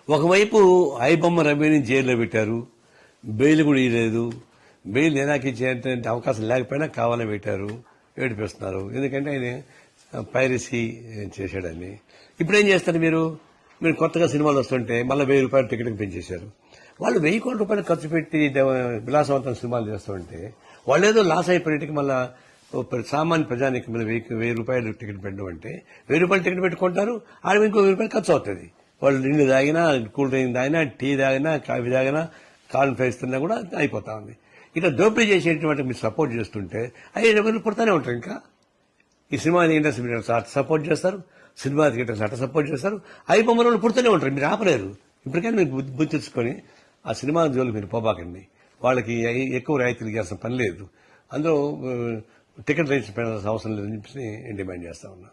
ఒకవైపు ఐబొమ్మ రవిని జైల్లో పెట్టారు, బెయిల్ కూడా ఇవ్వలేదు. బెయిల్ నేనాకి ఇచ్చే అవకాశం లేకపోయినా కావాలని పెట్టారు, ఏడిపిస్తున్నారు. ఎందుకంటే ఆయన పైరసీ చేశాడని. ఇప్పుడు ఏం చేస్తారు మీరు కొత్తగా సినిమాలు వస్తుంటే మళ్ళీ ₹1000 టికెట్కి పెంచేశారు. వాళ్ళు 1000 కోట్ల రూపాయలు ఖర్చు పెట్టి విలాసవంతమైన సినిమాలు చేస్తుంటే వాళ్ళు ఏదో లాస్ అయిపోయినట్టుకి మళ్ళీ సామాన్య ప్రజానికి మళ్ళీ ₹1000 టికెట్ పెట్టడం అంటే ₹1000 టికెట్ పెట్టుకుంటారు, ఆడ ఇంకో ₹1000 ఖర్చు అవుతుంది. వాళ్ళు నీళ్ళు తాగినా, కూల్ డ్రింక్ తాగినా, టీ తాగినా, కాఫీ తాగినా, కార్న్ ఫ్రైస్ తిన్నా కూడా అయిపోతా ఉంది. ఇట్లా దోపిడీ చేసేటువంటి మీరు సపోర్ట్ చేస్తుంటే అవి ఎవరు పుడతానే ఉంటారు. ఇంకా ఈ సినిమా ఇండస్ట్రీ మీరు అట్లా సపోర్ట్ చేస్తారు, సినిమా థియేటర్స్ అట్లా సపోర్ట్ చేస్తారు, అవి బొమ్మల వాళ్ళు పుడుతూనే ఉంటారు. మీరు ఆపలేరు. ఇప్పటికైనా మీరు బుద్ధి తెచ్చుకొని ఆ సినిమా జోలికి మీరు పోబాకండి. వాళ్ళకి ఎక్కువ రాయితీలు ఇవ్వాల్సిన పని లేదు. అందులో టికెట్ రైట్స్ పెట్టాల్సిన అవసరం లేదని చెప్పి నేను డిమాండ్ చేస్తా ఉన్నా.